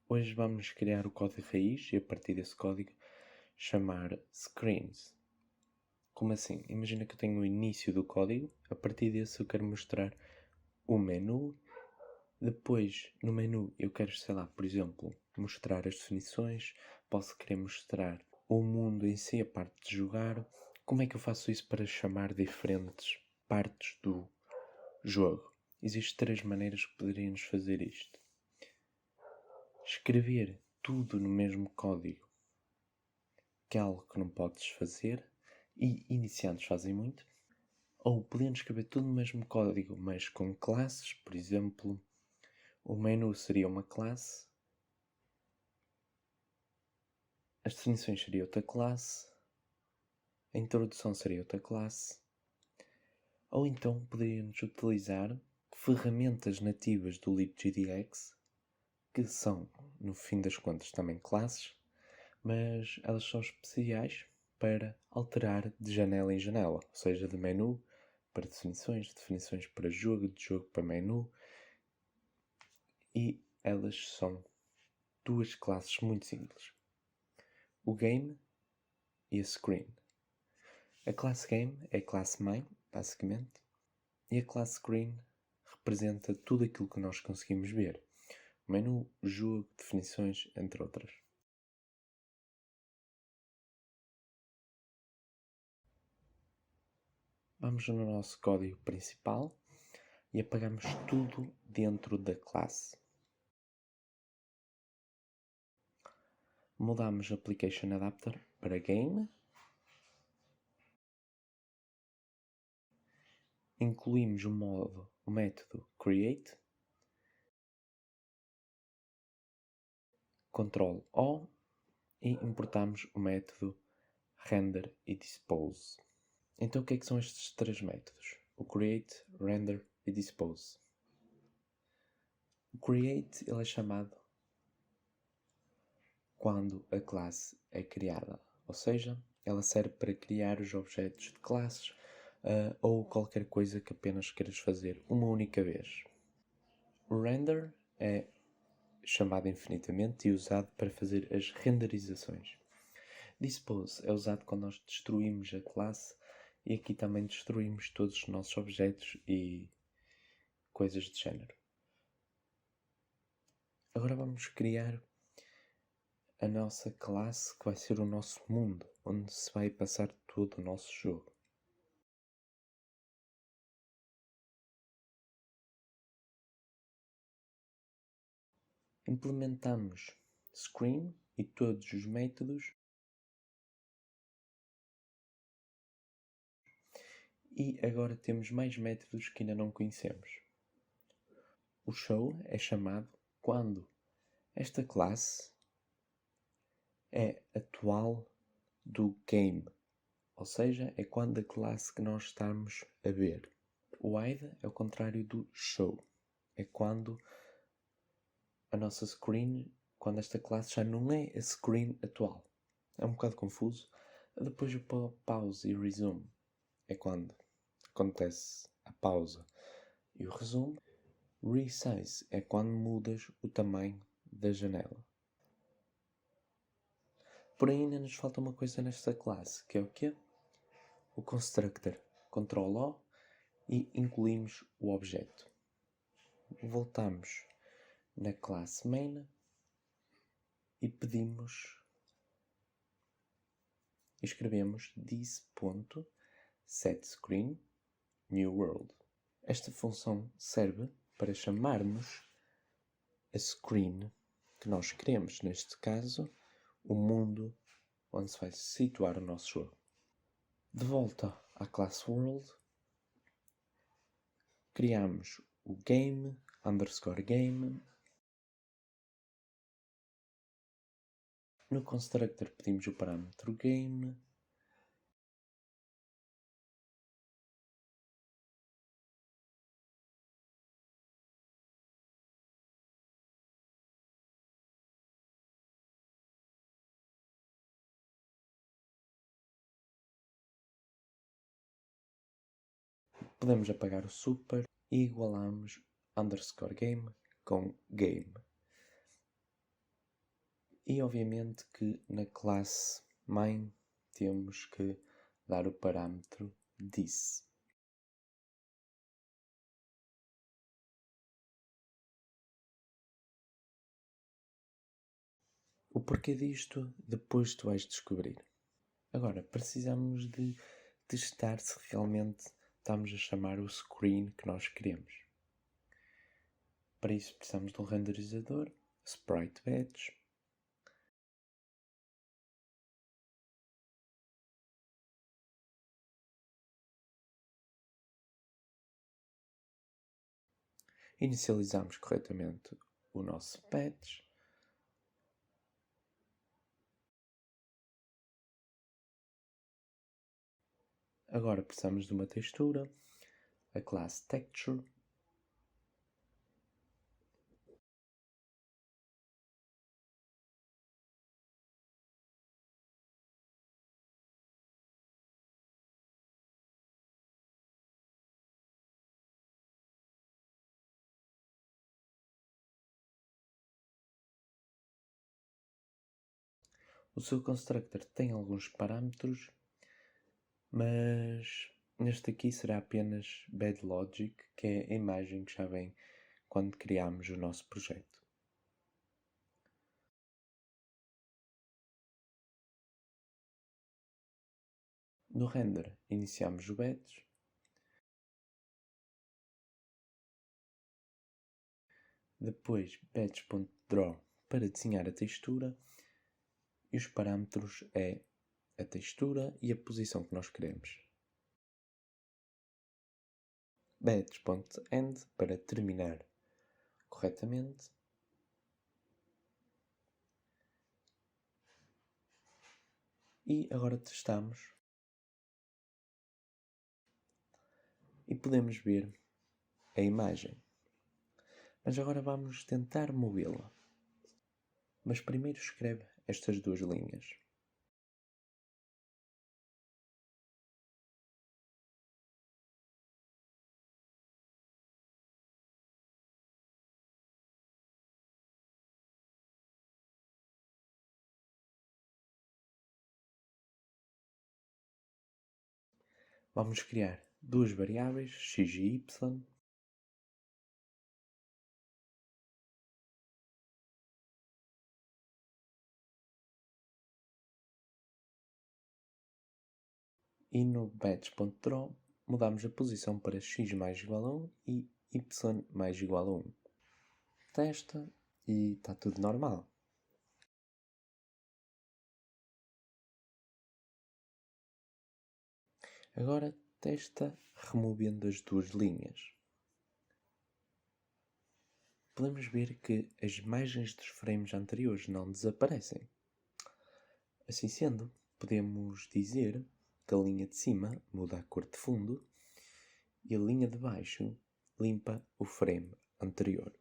Hoje vamos criar o código raiz e a partir desse código chamar screens. Como assim? Imagina que eu tenho o início do código, a partir desse eu quero mostrar o menu. Depois, no menu, eu quero, sei lá, por exemplo, mostrar as definições, posso querer mostrar o mundo em si, a parte de jogar. Como é que eu faço isso para chamar diferentes partes do jogo? Existem 3 maneiras que poderíamos fazer isto. Escrever tudo no mesmo código, que é algo que não podes fazer, e iniciantes fazem muito. Ou podemos escrever tudo no mesmo código, mas com classes, por exemplo, o menu seria uma classe, as definições seria outra classe, a introdução seria outra classe. Ou então poderíamos utilizar ferramentas nativas do libgdx, que são, no fim das contas, também classes, mas elas são especiais para alterar de janela em janela, ou seja, de menu para definições, definições para jogo, de jogo para menu, e elas são 2 classes muito simples: o game e a screen. A classe game é a classe mãe, basicamente, e a classe screen representa tudo aquilo que nós conseguimos ver: menu, jogo, definições, entre outras. Vamos no nosso código principal e apagamos tudo dentro da classe. Mudamos Application Adapter para Game. Incluímos o método Create. Ctrl+O e importamos o método Render e Dispose. Então o que é que são estes 3 métodos? O Create, Render e Dispose. O Create ele é chamado quando a classe é criada, ou seja, ela serve para criar os objetos de classes ou qualquer coisa que apenas queiras fazer uma única vez. O Render é chamado infinitamente e usado para fazer as renderizações. Dispose é usado quando nós destruímos a classe e aqui também destruímos todos os nossos objetos e coisas de género. Agora vamos criar a nossa classe que vai ser o nosso mundo, onde se vai passar todo o nosso jogo. Implementamos screen e todos os métodos e agora temos mais métodos que ainda não conhecemos. O show é chamado quando esta classe é atual do game, ou seja, é quando a classe que nós estamos a ver. O hide é o contrário do show, é quando a nossa screen, quando esta classe já não é a screen atual. É um bocado confuso. Depois o pause e resume é quando acontece a pausa e o resumo. Resize é quando mudas o tamanho da janela. Porém ainda nos falta uma coisa nesta classe, que é o quê? O constructor. Ctrl+O e incluímos o objeto. Voltamos na classe main e pedimos, escrevemos this.setScreen new world. Esta função serve para chamarmos a screen que nós queremos, neste caso, o mundo onde se vai situar o nosso jogo. De volta à classe world, criamos o game_game. No constructor pedimos o parâmetro game. Podemos apagar o super e igualamos _game com game. E obviamente que na classe main temos que dar o parâmetro this. O porquê disto depois tu vais descobrir. Agora, precisamos de testar se realmente estamos a chamar o screen que nós queremos. Para isso precisamos de um renderizador, Sprite Batch. Inicializamos corretamente o nosso patch. Agora precisamos de uma textura, a classe Texture. O seu constructor tem alguns parâmetros, mas neste aqui será apenas BadLogic, que é a imagem que já vem quando criamos o nosso projeto. No render iniciamos o batch. Depois batch.draw para desenhar a textura. E os parâmetros é a textura e a posição que nós queremos. Batch.end para terminar corretamente. E agora testamos. E podemos ver a imagem. Mas agora vamos tentar movê-la. Mas primeiro escreve estas duas linhas. Vamos criar duas variáveis, x e y. E no batch.draw mudamos a posição para x mais igual a 1 e y mais igual a 1. Testa e está tudo normal. Agora testa removendo as duas linhas. Podemos ver que as imagens dos frames anteriores não desaparecem. Assim sendo, podemos dizer que a linha de cima muda a cor de fundo e a linha de baixo limpa o frame anterior.